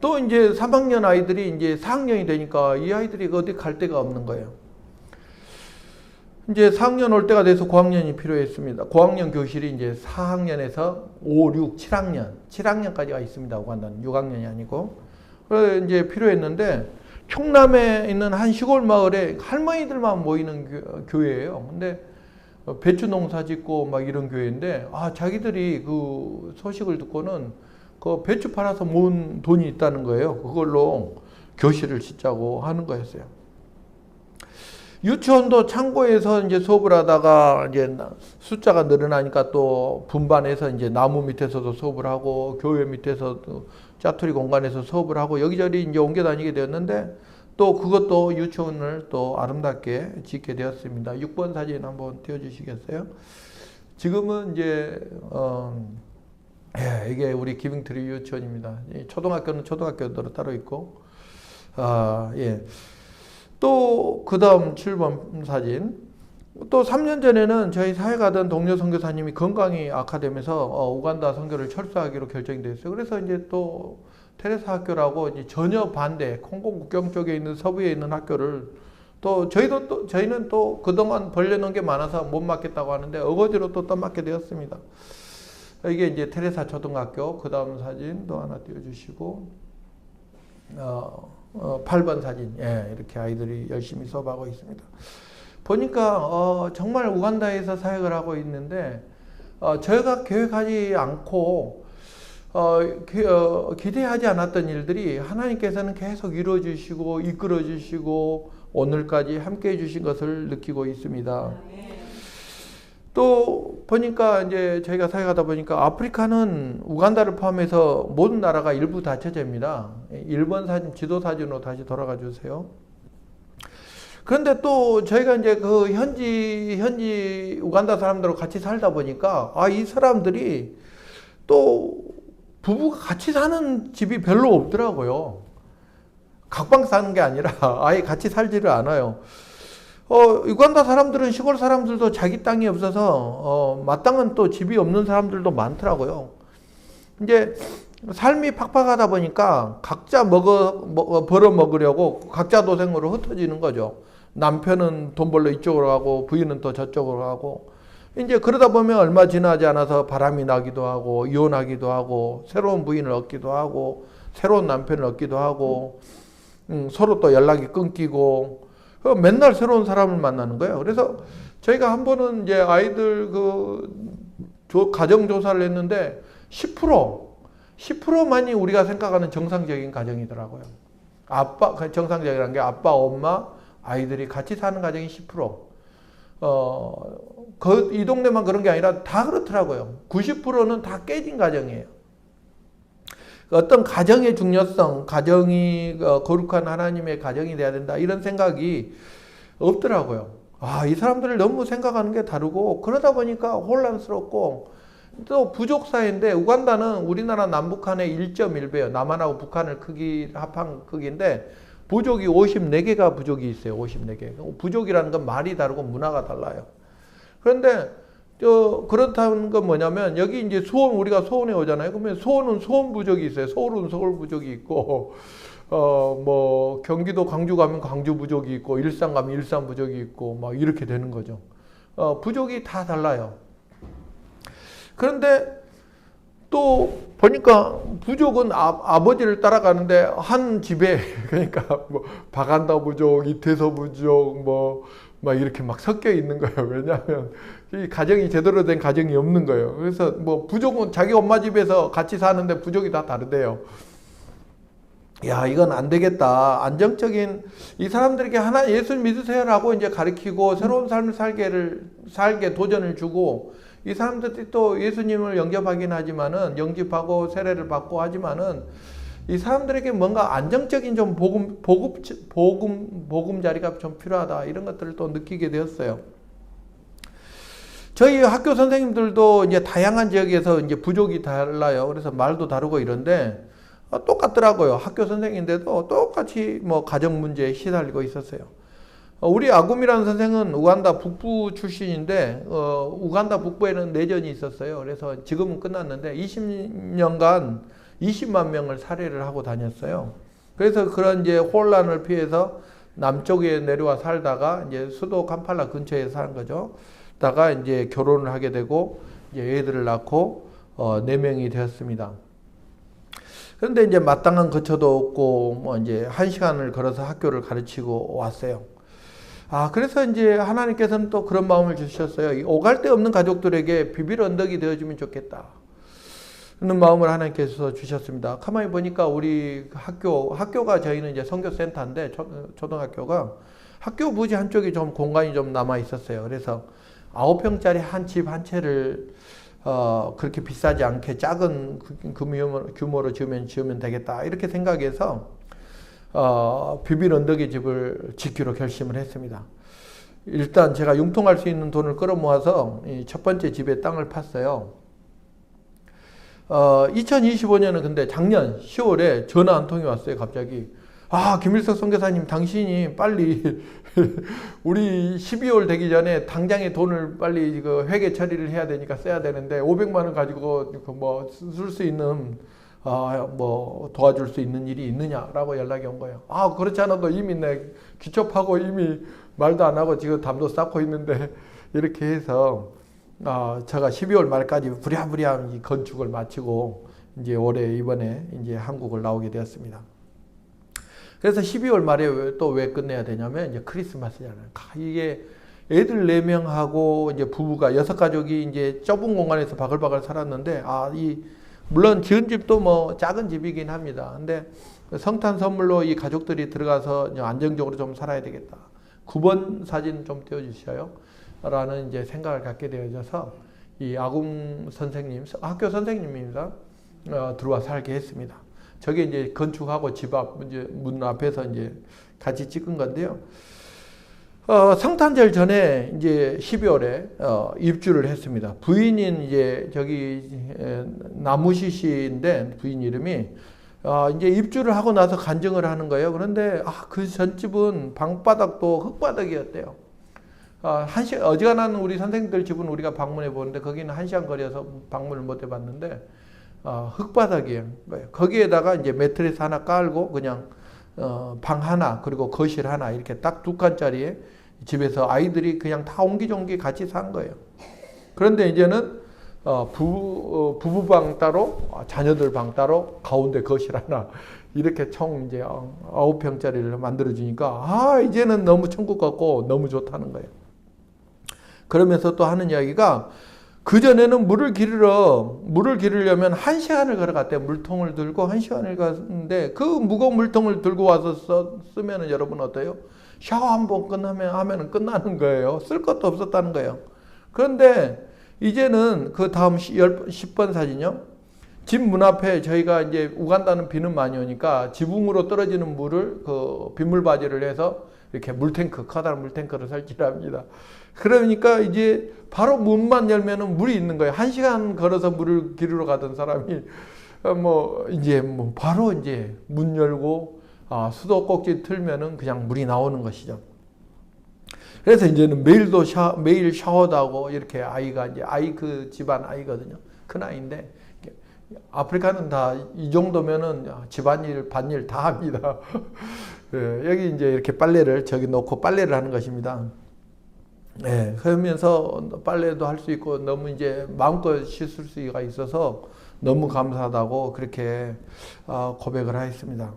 또 이제 3학년 아이들이 이제 4학년이 되니까 이 아이들이 어디 갈 데가 없는 거예요. 이제 4학년 올 때가 돼서 고학년이 필요했습니다. 고학년 교실이 이제 4학년에서 5, 6, 7학년까지가 있습니다. 우간다는 6학년이 아니고. 그래서 이제 필요했는데 충남에 있는 한 시골 마을에 할머니들만 모이는 교회예요. 근데 배추 농사 짓고 막 이런 교회인데 자기들이 그 소식을 듣고는 그 배추 팔아서 모은 돈이 있다는 거예요. 그걸로 교실을 짓자고 하는 거였어요. 유치원도 창고에서 이제 수업을 하다가 이제 숫자가 늘어나니까 또 분반해서 이제 나무 밑에서도 수업을 하고 교회 밑에서도 짜투리 공간에서 수업을 하고 여기저기 이제 옮겨 다니게 되었는데 또 그것도 유치원을 또 아름답게 짓게 되었습니다. 6번 사진 한번 띄워주시겠어요? 지금은 이제 이게 우리 기빙트리 유치원입니다. 초등학교는 초등학교대로 따로 있고 또 그 다음 7번 사진. 또 3년 전에는 저희 사회 가던 동료 선교사님이 건강이 악화되면서 우간다 선교를 철수하기로 결정이 됐어요. 그래서 이제 또 테레사 학교라고 이제 전혀 반대, 콩고 국경 쪽에 있는 서부에 있는 학교를 또 저희는 또 그동안 벌려놓은 게 많아서 못 맡겠다고 하는데 어거지로 또 떠맡게 되었습니다. 이게 이제 테레사 초등학교. 그 다음 사진 또 하나 띄워주시고 8번 사진. 이렇게 아이들이 열심히 수업하고 있습니다. 보니까 정말 우간다에서 사역을 하고 있는데 저희가 계획하지 않고 기대하지 않았던 일들이 하나님께서는 계속 이루어 주시고 이끌어 주시고 오늘까지 함께 해 주신 것을 느끼고 있습니다. 또 보니까 이제 저희가 사역하다 보니까 아프리카는 우간다를 포함해서 모든 나라가 일부 다처제입니다. 1번 사진, 지도 사진으로 다시 돌아가 주세요. 그런데 또 저희가 이제 그 현지 우간다 사람들하고 같이 살다 보니까 이 사람들이 또 부부가 같이 사는 집이 별로 없더라고요. 각방 사는 게 아니라 아예 같이 살지를 않아요. 우간다 사람들은 시골 사람들도 자기 땅이 없어서 마땅한 또 집이 없는 사람들도 많더라고요. 이제 삶이 팍팍하다 보니까 각자 벌어 먹으려고 각자 도생으로 흩어지는 거죠. 남편은 돈 벌러 이쪽으로 가고 부인은 또 저쪽으로 가고 이제 그러다 보면 얼마 지나지 않아서 바람이 나기도 하고 이혼하기도 하고 새로운 부인을 얻기도 하고 새로운 남편을 얻기도 하고 서로 또 연락이 끊기고 맨날 새로운 사람을 만나는 거예요. 그래서 저희가 한 번은 이제 아이들 가정 조사를 했는데 10%만이 우리가 생각하는 정상적인 가정이더라고요. 정상적이라는 게 아빠, 엄마, 아이들이 같이 사는 가정이 10%. 이 동네만 그런 게 아니라 다 그렇더라고요. 90%는 다 깨진 가정이에요. 어떤 가정의 중요성, 가정이 거룩한 하나님의 가정이 돼야 된다 이런 생각이 없더라고요. 이 사람들을 너무 생각하는 게 다르고 그러다 보니까 혼란스럽고 또 부족 사회인데 우간다는 우리나라 남북한의 1.1배예요. 남한하고 북한을 합한 크기인데 부족이 54개가 부족이 있어요. 54개. 부족이라는 건 말이 다르고 문화가 달라요. 그런데 그렇다는 건 뭐냐면 여기 이제 우리가 수원에 오잖아요. 그러면 수원은 수원 부족이 있어요. 서울은 서울 부족이 있고 경기도 광주 가면 광주 부족이 있고 일산 가면 일산 부족이 있고 막 이렇게 되는 거죠. 부족이 다 달라요. 그런데 또 보니까 부족은 아버지를 따라가는데 한 집에 그러니까 박한다 부족, 이태서 부족 막 이렇게 막 섞여 있는 거예요. 왜냐하면 이 가정이 제대로 된 가정이 없는 거예요. 그래서 뭐 부족은 자기 엄마 집에서 같이 사는데 부족이 다 다르대요. 야, 이건 안 되겠다. 안정적인 이 사람들에게 하나 예수 믿으세요라고 이제 가르치고 새로운 삶을 살게 도전을 주고 이 사람들이 또 예수님을 영접하긴 하지만은 영접하고 세례를 받고 하지만은 이 사람들에게 뭔가 안정적인 좀 복음 자리가 좀 필요하다. 이런 것들을 또 느끼게 되었어요. 저희 학교 선생님들도 이제 다양한 지역에서 이제 부족이 달라요. 그래서 말도 다르고 이런데 똑같더라고요. 학교 선생인데도 똑같이 뭐 가정 문제에 시달리고 있었어요. 우리 아굼이라는 선생은 우간다 북부 출신인데 우간다 북부에는 내전이 있었어요. 그래서 지금은 끝났는데 20년간 20만 명을 살해를 하고 다녔어요. 그래서 그런 이제 혼란을 피해서 남쪽에 내려와 살다가 이제 수도 캄팔라 근처에 사는 거죠. 다가 이제 결혼을 하게 되고 이제 애들을 낳고 4명이 되었습니다. 그런데 이제 마땅한 거처도 없고 뭐 이제 1시간을 걸어서 학교를 가르치고 왔어요. 그래서 이제 하나님께서는 또 그런 마음을 주셨어요. 오갈 데 없는 가족들에게 비빌 언덕이 되어주면 좋겠다. 그런 마음을 하나님께서 주셨습니다. 가만히 보니까 우리 학교가 저희는 이제 선교센터인데 초등학교가 학교 부지 한쪽이 좀 공간이 좀 남아 있었어요. 그래서 9평짜리 한 집 한 채를 그렇게 비싸지 않게 작은 규모로 지으면 되겠다. 이렇게 생각해서 비빌 언덕의 집을 짓기로 결심을 했습니다. 일단 제가 융통할 수 있는 돈을 끌어모아서 첫 번째 집에 땅을 팠어요. 2025년은 근데 작년 10월에 전화 한 통이 왔어요. 갑자기. 김일석 선교사님 당신이 빨리 우리 12월 되기 전에 당장에 돈을 빨리 그 회계 처리를 해야 되니까 써야 되는데 500만 원 가지고 뭐 쓸 수 있는 뭐 도와줄 수 있는 일이 있느냐라고 연락이 온 거예요. 그렇지 않아도 이미 내 기초파고 이미 말도 안 하고 지금 담도 쌓고 있는데 이렇게 해서 제가 12월 말까지 부랴부랴 이 건축을 마치고 이제 올해 이번에 이제 한국을 나오게 되었습니다. 그래서 12월 말에 또 왜 끝내야 되냐면 이제 크리스마스잖아요. 이게 애들 4명하고 이제 부부가 6가족이 이제 좁은 공간에서 바글바글 살았는데 물론 지은 집도 뭐 작은 집이긴 합니다. 근데 성탄 선물로 이 가족들이 들어가서 안정적으로 좀 살아야 되겠다. 9번 사진 좀 띄워주셔요. 라는 이제 생각을 갖게 되어져서 이 아굼 선생님, 학교 선생님입니다. 들어와 살게 했습니다. 저게 이제 건축하고 집 앞, 이제 문 앞에서 이제 같이 찍은 건데요. 성탄절 전에 이제 12월에 입주를 했습니다. 부인인 이제 저기 나무시 씨인데 부인 이름이 이제 입주를 하고 나서 간증을 하는 거예요. 그런데 그 전집은 방바닥도 흙바닥이었대요. 어지간한 우리 선생님들 집은 우리가 방문해 보는데 거기는 1시간 거리여서 방문을 못 해봤는데 흙바닥이에요. 거기에다가 이제 매트리스 하나 깔고 그냥 방 하나 그리고 거실 하나 이렇게 딱 2칸짜리에 집에서 아이들이 그냥 다 옹기종기 같이 산 거예요. 그런데 이제는 부부방 따로 자녀들 방 따로 가운데 거실 하나 이렇게 총 이제 9평짜리를 만들어 주니까 이제는 너무 천국 같고 너무 좋다는 거예요. 그러면서 또 하는 이야기가 그전에는 물을 기르려면 1시간을 걸어갔대요. 물통을 들고 1시간을 갔는데 그 무거운 물통을 들고 와서 쓰면은 여러분 어때요? 샤워 한번 하면은 끝나는 거예요. 쓸 것도 없었다는 거예요. 그런데 이제는 그 다음 10번 사진요. 집 문 앞에 저희가 이제 우간다는 비는 많이 오니까 지붕으로 떨어지는 물을 그 빗물바지를 해서 이렇게 물탱크, 커다란 물탱크를 설치를 합니다. 그러니까 이제 바로 문만 열면은 물이 있는 거예요. 1시간 걸어서 물을 기르러 가던 사람이 바로 이제 문 열고 수도꼭지 틀면은 그냥 물이 나오는 것이죠. 그래서 이제는 매일 샤워도 하고 이렇게 아이가 이제 그 집안 아이거든요. 큰 아이인데 아프리카는 다 이 정도면은 집안일 반일 다 합니다. 여기 이제 이렇게 빨래를 저기 놓고 빨래를 하는 것입니다. 그러면서 빨래도 할 수 있고 너무 이제 마음껏 씻을 수가 있어서 너무 감사하다고 그렇게 고백을 하였습니다.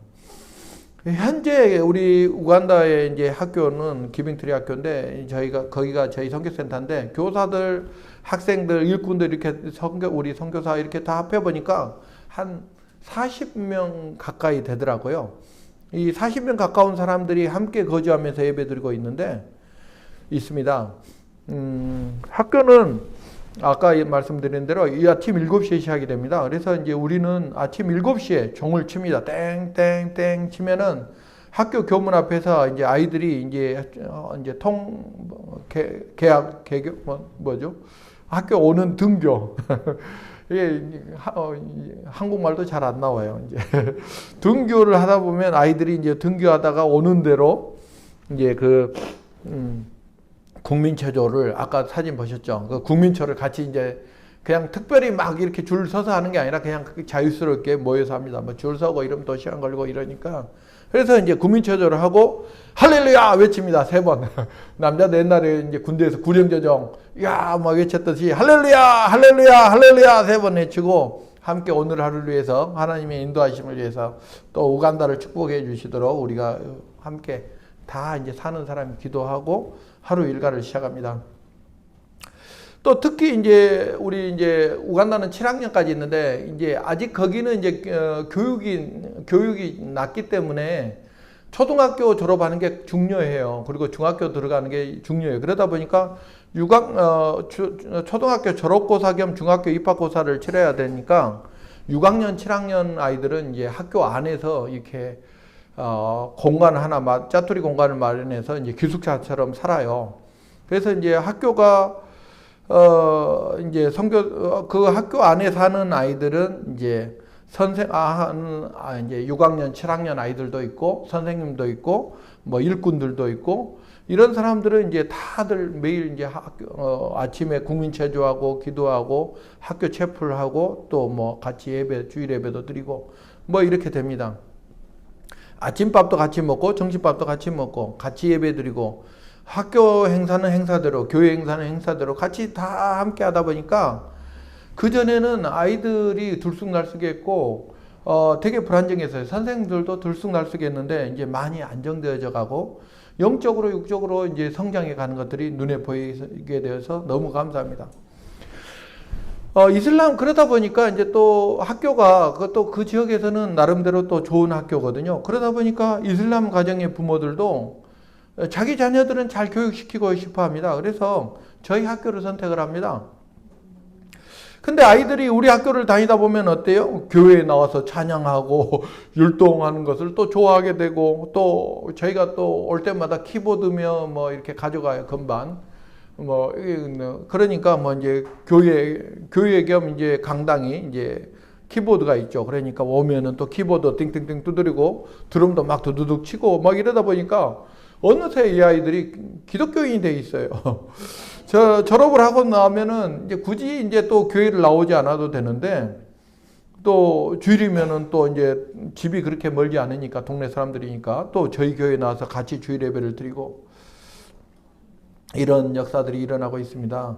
현재 우리 우간다의 이제 학교는 기빙트리 학교인데 거기가 저희 선교센터인데 교사들, 학생들, 일꾼들 이렇게 우리 선교사 이렇게 다 합해 보니까 한 40명 가까이 되더라고요. 이 40명 가까운 사람들이 함께 거주하면서 예배드리고 있습니다. 학교는 아까 말씀드린 대로 이 아침 7시에 시작이 됩니다. 그래서 이제 우리는 아침 7시에 종을 칩니다. 땡땡땡 치면은 학교 교문 앞에서 이제 아이들이 이제 계약 뭐죠? 학교 오는 등교. 이게 한국말도 잘 안 나와요. 이제 등교를 하다 보면 아이들이 이제 등교하다가 오는 대로 이제 국민체조를 아까 사진 보셨죠? 그 국민초를 같이 이제 그냥 특별히 막 이렇게 줄 서서 하는 게 아니라 그냥 자유스럽게 모여서 합니다. 뭐 줄 서고 이러면 또 시간 걸리고 이러니까. 그래서 이제 국민체조를 하고 할렐루야 외칩니다. 3번. 남자들 옛날에 이제 군대에서 구령조정 야 막 외쳤듯이 할렐루야 할렐루야 할렐루야 3번 외치고 함께 오늘 하루를 위해서 하나님의 인도하심을 위해서 또 우간다를 축복해 주시도록 우리가 함께 다 이제 사는 사람이 기도하고 하루 일과를 시작합니다. 또 특히 이제 우리 이제 우간다는 7학년까지 있는데 이제 아직 거기는 이제 교육이 낮기 때문에 초등학교 졸업하는 게 중요해요. 그리고 중학교 들어가는 게 중요해요. 그러다 보니까 초등학교 졸업고사 겸 중학교 입학고사를 치러야 되니까 6학년, 7학년 아이들은 이제 학교 안에서 이렇게 공간 하나, 짜투리 공간을 마련해서 이제 기숙사처럼 살아요. 그래서 이제 학교가, 이제 그 학교 안에 사는 아이들은 이제 이제 6학년, 7학년 아이들도 있고, 선생님도 있고, 뭐 일꾼들도 있고, 이런 사람들은 이제 다들 매일 이제 아침에 국민체조하고, 기도하고, 학교 채플하고, 또 뭐 같이 주일 예배도 드리고, 뭐 이렇게 됩니다. 아침밥도 같이 먹고 점심밥도 같이 먹고 같이 예배드리고 학교 행사는 행사대로 교회 행사는 행사대로 같이 다 함께 하다 보니까 그전에는 아이들이 들쑥날쑥했고 되게 불안정했어요. 선생님들도 들쑥날쑥했는데 이제 많이 안정되어져 가고 영적으로 육적으로 이제 성장해 가는 것들이 눈에 보이게 되어서 너무 감사합니다. 이슬람 그러다 보니까 이제 또 학교가 그것도 그 지역에서는 나름대로 또 좋은 학교거든요. 그러다 보니까 이슬람 가정의 부모들도 자기 자녀들은 잘 교육시키고 싶어 합니다. 그래서 저희 학교를 선택을 합니다. 근데 아이들이 우리 학교를 다니다 보면 어때요? 교회에 나와서 찬양하고 율동하는 것을 또 좋아하게 되고 또 저희가 또 올 때마다 키보드며 뭐 이렇게 가져가요. 건반. 뭐 그러니까 뭐 이제 교회 겸 이제 강당이 이제 키보드가 있죠. 그러니까 오면은 또 키보드 띵띵띵 두드리고 드럼도 막 두두둑 치고 막 이러다 보니까 어느새 이 아이들이 기독교인이 돼 있어요. 졸업을 하고 나면은 이제 굳이 이제 또 교회를 나오지 않아도 되는데 또 주일이면은 또 이제 집이 그렇게 멀지 않으니까 동네 사람들이니까 또 저희 교회에 나와서 같이 주일 예배를 드리고 이런 역사들이 일어나고 있습니다.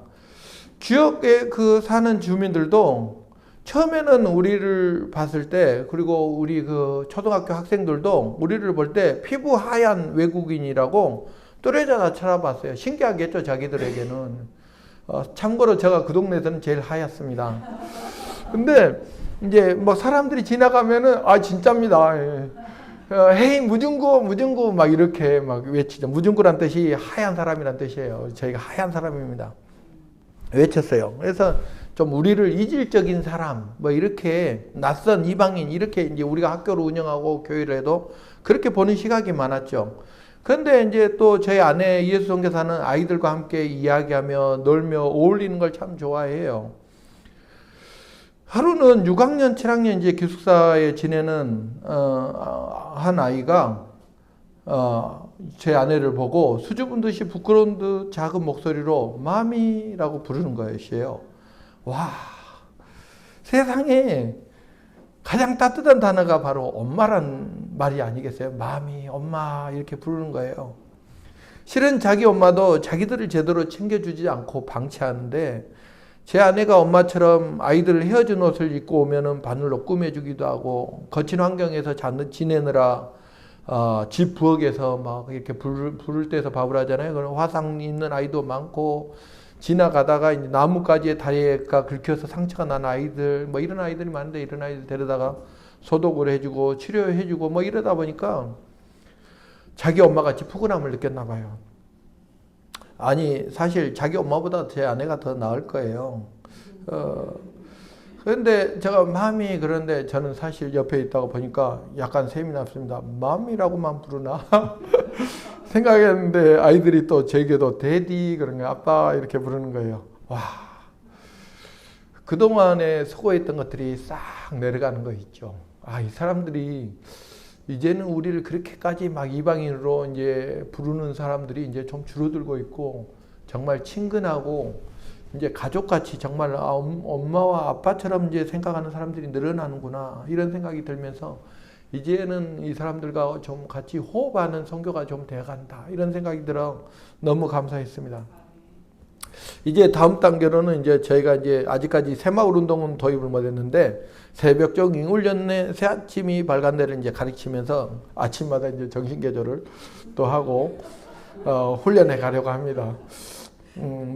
지역에 사는 주민들도 처음에는 우리를 봤을 때 그리고 우리 초등학교 학생들도 우리를 볼 때 피부 하얀 외국인이라고 또래자가 쳐다봤어요. 신기하겠죠, 자기들에게는. 참고로 제가 그 동네에서는 제일 하얗습니다. 근데 이제 뭐 사람들이 지나가면은 진짜입니다. 헤이 무중구 막 이렇게 막 외치죠. 무중구란 뜻이 하얀 사람이란 뜻이에요. 저희가 하얀 사람입니다. 외쳤어요. 그래서 좀 우리를 이질적인 사람 뭐 이렇게 낯선 이방인 이렇게 이제 우리가 학교를 운영하고 교회를 해도 그렇게 보는 시각이 많았죠. 그런데 이제 또 저희 아내 예수 선교사는 아이들과 함께 이야기하며 놀며 어울리는 걸 참 좋아해요. 하루는 6학년, 7학년 이제 기숙사에 지내는 한 아이가 제 아내를 보고 수줍은 듯이 부끄러운 듯 작은 목소리로 마미라고 부르는 것이에요. 와, 세상에 가장 따뜻한 단어가 바로 엄마란 말이 아니겠어요? 마미, 엄마 이렇게 부르는 거예요. 실은 자기 엄마도 자기들을 제대로 챙겨주지 않고 방치하는데 제 아내가 엄마처럼 아이들 헤어진 옷을 입고 오면은 바늘로 꾸며주기도 하고 거친 환경에서 지내느라 집 부엌에서 막 이렇게 불을 떼서 밥을 하잖아요. 그런 화상 있는 아이도 많고, 지나가다가 이제 나뭇가지에 다리가 긁혀서 상처가 난 아이들, 뭐 이런 아이들이 많은데, 이런 아이들 데려다가 소독을 해주고 치료해주고 뭐 이러다 보니까 자기 엄마같이 푸근함을 느꼈나 봐요. 아니, 사실 자기 엄마보다 제 아내가 더 나을 거예요. 그런데 제가 마음이, 그런데 저는 사실 옆에 있다가 보니까 약간 셈이 났습니다. 맘이라고만 부르나? 생각했는데 아이들이 또 제게도 데디 그런 거, 아빠 이렇게 부르는 거예요. 와, 그동안에 수고했던 것들이 싹 내려가는 거 있죠. 아, 이 사람들이 이제는 우리를 그렇게까지 막 이방인으로 이제 부르는 사람들이 이제 좀 줄어들고 있고, 정말 친근하고 이제 가족같이 정말 엄마와 아빠처럼 이제 생각하는 사람들이 늘어나는구나, 이런 생각이 들면서 이제는 이 사람들과 좀 같이 호흡하는 선교가 좀 되어간다, 이런 생각이 들어 너무 감사했습니다. 이제 다음 단계로는 이제 저희가 이제 아직까지 새마을 운동은 도입을 못했는데, 새벽적 훈련의 새 아침이 밝은 데를 이제 가르치면서 아침마다 이제 정신 개조를 또 하고 훈련해 가려고 합니다.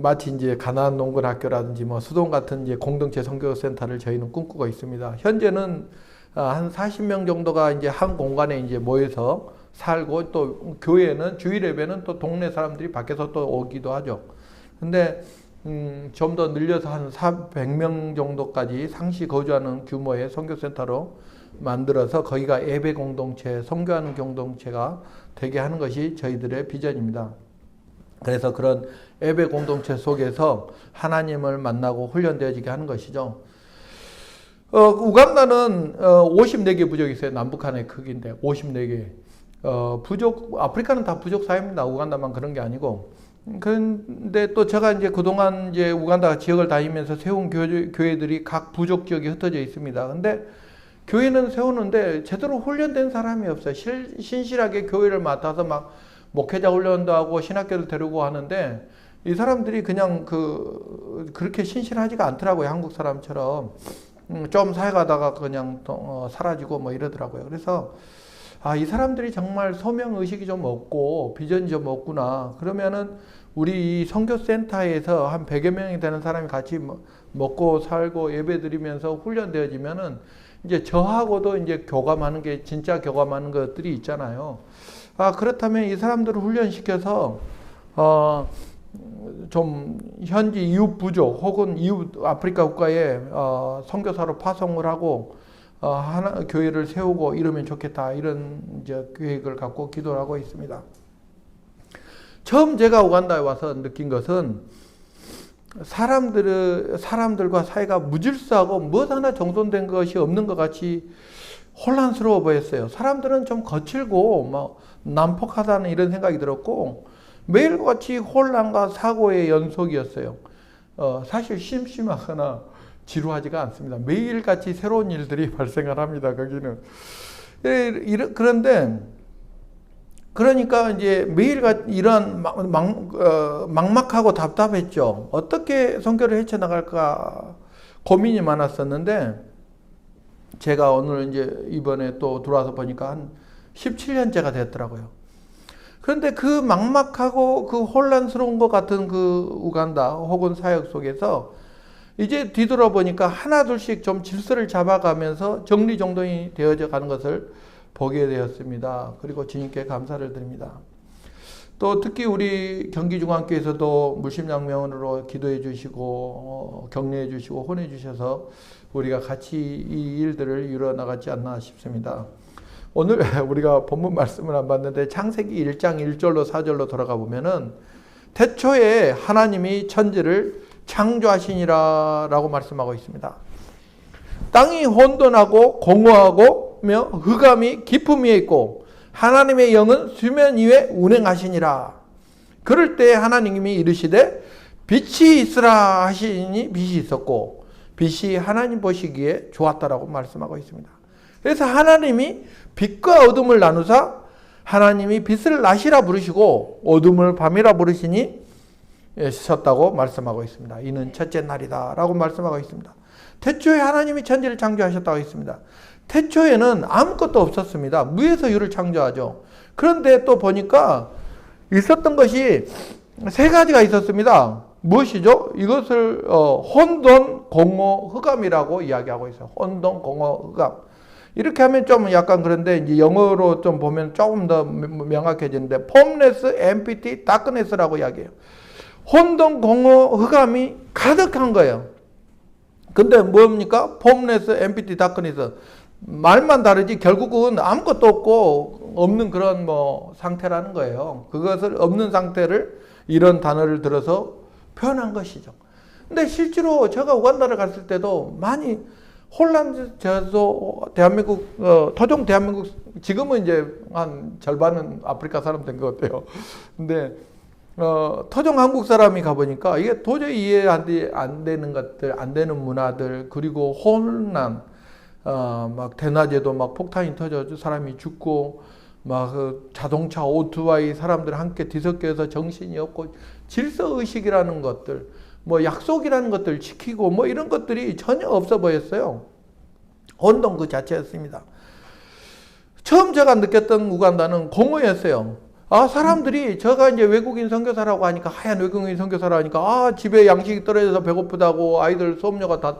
마치 이제 가나안 농군 학교라든지 뭐 수동 같은 이제 공동체 선교센터를 저희는 꿈꾸고 있습니다. 현재는 한 40명 정도가 이제 한 공간에 이제 모여서 살고, 또 교회는 주일 예배는 또 동네 사람들이 밖에서 또 오기도 하죠. 근데 좀 더 늘려서 한 400명 정도까지 상시 거주하는 규모의 선교센터로 만들어서 거기가 예배 공동체, 선교하는 공동체가 되게 하는 것이 저희들의 비전입니다. 그래서 그런 예배 공동체 속에서 하나님을 만나고 훈련되어지게 하는 것이죠. 우간다는 54개 부족이 있어요. 남북한의 크기인데 54개. 아프리카는 다 부족 사회입니다. 우간다만 그런 게 아니고. 그런데 또 제가 이제 그동안 이제 우간다 지역을 다니면서 세운 교회들이 각 부족 지역에 흩어져 있습니다. 근데 교회는 세우는데 제대로 훈련된 사람이 없어요. 신실하게 교회를 맡아서 막 목회자 훈련도 하고 신학교를 데리고 하는데, 이 사람들이 그냥 그렇게 신실하지가 않더라고요. 한국 사람처럼. 좀 살아가다가 그냥 사라지고 뭐 이러더라고요. 그래서 이 사람들이 정말 소명 의식이 좀 없고 비전이 좀 없구나. 그러면은 우리 이 선교센터에서 한 100여 명이 되는 사람이 같이 먹고 살고 예배 드리면서 훈련되어지면은 이제 저하고도 이제 교감하는 게, 진짜 교감하는 것들이 있잖아요. 그렇다면 이 사람들을 훈련시켜서 좀 현지 이웃 부족 혹은 이웃 아프리카 국가에 선교사로 파송을 하고 하나 교회를 세우고 이러면 좋겠다, 이런 이제 계획을 갖고 기도를 하고 있습니다. 처음 제가 우간다에 와서 느낀 것은 사람들과 사이가 무질서하고 무엇 하나 정돈된 것이 없는 것 같이 혼란스러워 보였어요. 사람들은 좀 거칠고 막 난폭하다는 이런 생각이 들었고, 매일같이 혼란과 사고의 연속이었어요. 사실 심심하거나 지루하지가 않습니다. 매일같이 새로운 일들이 발생을 합니다. 거기는. 그런데 그러니까 이제 매일같이 이런 막막하고 답답했죠. 어떻게 선교를 헤쳐나갈까 고민이 많았었는데, 제가 오늘 이제 이번에 또 들어와서 보니까 한 17년째가 됐더라고요. 그런데 그 막막하고 그 혼란스러운 것 같은 그 우간다 혹은 사역 속에서 이제 뒤돌아보니까 하나둘씩 좀 질서를 잡아가면서 정리정돈이 되어져 가는 것을 보게 되었습니다. 그리고 주님께 감사를 드립니다. 또 특히 우리 경기중앙교회에서도 물심양면으로 기도해 주시고 격려해 주시고 혼해 주셔서 우리가 같이 이 일들을 이뤄나가지 않나 싶습니다. 오늘 우리가 본문 말씀을 안 봤는데 창세기 1장 1절로 4절로 돌아가 보면은 태초에 하나님이 천지를 창조하시니라 라고 말씀하고 있습니다. 땅이 혼돈하고 공허하고며 흑암이 깊음 위에 있고 하나님의 영은 수면 위에 운행하시니라. 그럴 때 하나님이 이르시되 빛이 있으라 하시니 빛이 있었고 빛이 하나님 보시기에 좋았다라고 말씀하고 있습니다. 그래서 하나님이 빛과 어둠을 나누사 하나님이 빛을 낮이라 부르시고 어둠을 밤이라 부르시니 셨다고 말씀하고 있습니다. 이는 첫째 날이다 라고 말씀하고 있습니다. 태초에 하나님이 천지를 창조하셨다고 했습니다. 태초에는 아무것도 없었습니다. 무에서 유를 창조하죠. 그런데 또 보니까 있었던 것이 세 가지가 있었습니다. 무엇이죠? 이것을 혼돈, 공허, 흑암이라고 이야기하고 있어요. 혼돈, 공허, 흑암. 이렇게 하면 좀 약간 그런데 이제 영어로 좀 보면 조금 더 명확해지는데 formless, empty, darkness라고 이야기해요. 혼돈, 공허, 흑암이 가득한 거예요. 근데 뭡니까? formless, empty, darkness. 말만 다르지 결국은 아무것도 없고 없는 그런 뭐 상태라는 거예요. 그것을 없는 상태를 이런 단어를 들어서 표현한 것이죠. 근데 실제로 제가 우간다를 갔을 때도 많이 홀란드에서 대한민국 토종 대한민국 지금은 이제 한 절반은 아프리카 사람 된 것 같아요. 근데 토종 한국 사람이 가보니까 이게 도저히 이해 안 되는 것들, 안 되는 문화들, 그리고 혼란, 막 대낮에도 막 폭탄이 터져 사람이 죽고, 막 자동차 오토바이 사람들 함께 뒤섞여서 정신이 없고, 질서의식이라는 것들, 뭐 약속이라는 것들 지키고 뭐 이런 것들이 전혀 없어 보였어요. 혼돈 그 자체였습니다. 처음 제가 느꼈던 우간다는 공허였어요. 사람들이 제가 이제 외국인 선교사라고 하니까, 하얀 외국인 선교사라고 하니까, 집에 양식이 떨어져서 배고프다고, 아이들 수업료가 다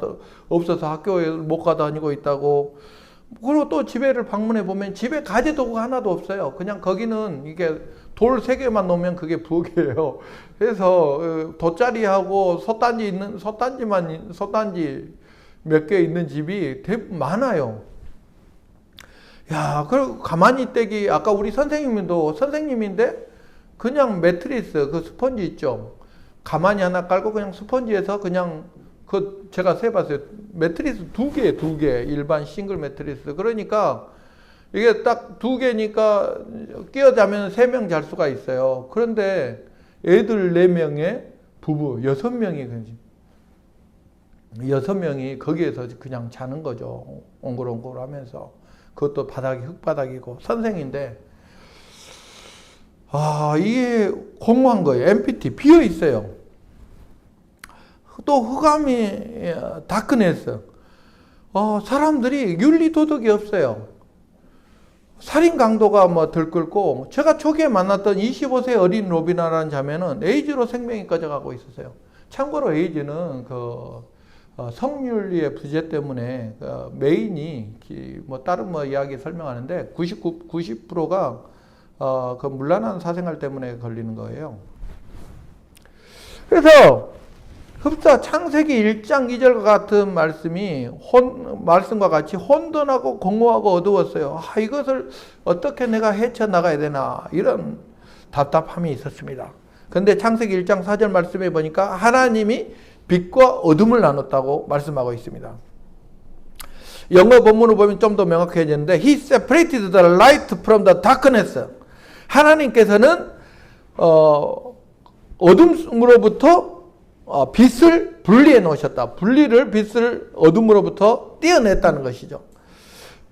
없어서 학교에 못 가 다니고 있다고. 그리고 또 집에를 방문해 보면 집에 가재도구가 하나도 없어요. 그냥 거기는 이게 돌 3개만 놓으면 그게 부엌이에요. 그래서 돗자리하고 솥단지 몇 개 있는 집이 많아요. 야, 그리고 가만히 떼기, 아까 우리 선생님도 선생님인데 그냥 매트리스, 그 스펀지 있죠. 가만히 하나 깔고 그냥 스펀지에서 그냥 제가 세봤어요. 매트리스 2개, 일반 싱글 매트리스. 그러니까 이게 딱 2개니까 끼어 자면 3명 잘 수가 있어요. 그런데 애들 4명에 부부 6명이 6명이 거기에서 그냥 자는 거죠. 옹글옹글 하면서. 그것도 바닥이 흙바닥이고 선생인데, 이게 공허한 거예요. empty, 비어 있어요. 또 흑암이 다크네스. 사람들이 윤리 도덕이 없어요. 살인 강도가 뭐 들끓고, 제가 초기에 만났던 25세 어린 로비나라는 자매는 에이즈로 생명이 꺼져가고 있었어요. 참고로 에이즈는 성윤리의 부재 때문에 메인이 뭐 다른 뭐 이야기 설명하는데 90%가 그 문란한 사생활 때문에 걸리는 거예요. 그래서 흡사 창세기 1장 2절과 같은 말씀과 같이 혼돈하고 공허하고 어두웠어요. 이것을 어떻게 내가 헤쳐나가야 되나, 이런 답답함이 있었습니다. 그런데 창세기 1장 4절 말씀에 보니까 하나님이 빛과 어둠을 나눴다고 말씀하고 있습니다. 영어 본문을 보면 좀 더 명확해지는데 He separated the light from the darkness. 하나님께서는 어둠으로부터 빛을 분리해 놓으셨다. 빛을 어둠으로부터 떼어냈다는 것이죠.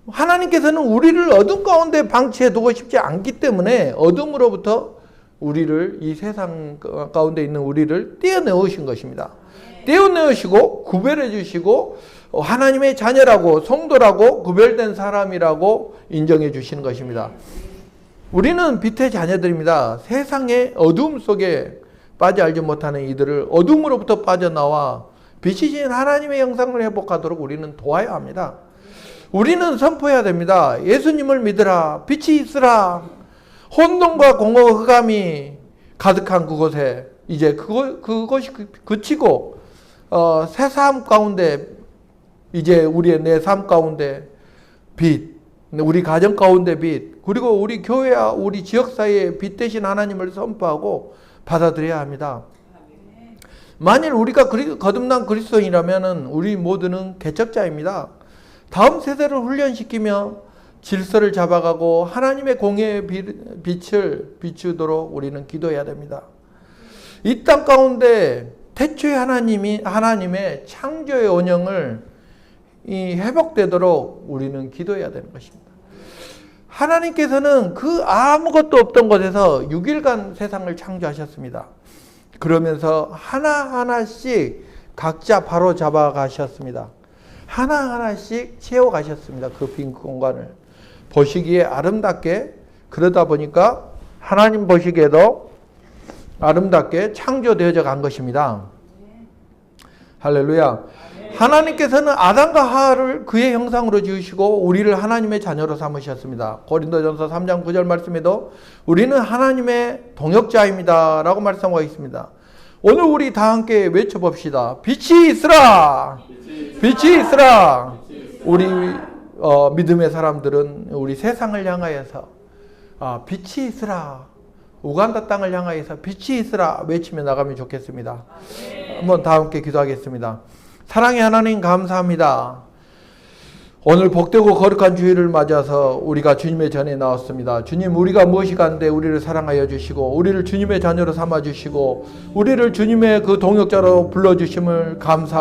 하나님께서는 우리를 어둠 가운데 방치해 두고 싶지 않기 때문에 어둠으로부터 우리를, 이 세상 가운데 있는 우리를 떼어내오신 것입니다. 떼어내으시고 구별해 주시고 하나님의 자녀라고, 성도라고, 구별된 사람이라고 인정해 주시는 것입니다. 우리는 빛의 자녀들입니다. 세상의 어둠 속에 빠져 알지 못하는 이들을 어둠으로부터 빠져나와 빛이신 하나님의 형상을 회복하도록 우리는 도와야 합니다. 우리는 선포해야 됩니다. 예수님을 믿으라. 빛이 있으라. 혼돈과 공허 흑암이 가득한 그곳에 이제 그것이 그치고 새 삶 가운데, 이제 우리의 내 삶 가운데 빛, 우리 가정 가운데 빛, 그리고 우리 교회와 우리 지역사회에 빛 대신 하나님을 선포하고 받아들여야 합니다. 만일 우리가 거듭난 그리스도인이라면 우리 모두는 개척자입니다. 다음 세대를 훈련시키며 질서를 잡아가고 하나님의 공의의 빛을 비추도록 우리는 기도해야 됩니다. 이 땅 가운데 태초에 하나님의 창조의 원형을 회복되도록 우리는 기도해야 되는 것입니다. 하나님께서는 그 아무것도 없던 곳에서 6일간 세상을 창조하셨습니다. 그러면서 하나하나씩 각자 바로 잡아 가셨습니다. 하나하나씩 채워가셨습니다. 그 빈 공간을. 보시기에 아름답게, 그러다 보니까 하나님 보시기에도 아름답게 창조되어져 간 것입니다. 할렐루야. 하나님께서는 아담과 하와를 그의 형상으로 지으시고 우리를 하나님의 자녀로 삼으셨습니다. 고린도전서 3장 9절 말씀에도 우리는 하나님의 동역자입니다 라고 말씀하고 있습니다. 오늘 우리 다 함께 외쳐봅시다. 빛이 있으라! 빛이 있으라! 우리 믿음의 사람들은 우리 세상을 향하여서 빛이 있으라! 우간다 땅을 향하여서 빛이 있으라! 외치며 나가면 좋겠습니다. 한번 다 함께 기도하겠습니다. 사랑의 하나님 감사합니다. 오늘 복되고 거룩한 주일을 맞아서 우리가 주님의 전에 나왔습니다. 주님, 우리가 무엇이 간데 우리를 사랑하여 주시고 우리를 주님의 자녀로 삼아 주시고 우리를 주님의 그 동역자로 불러 주심을 감사합니다.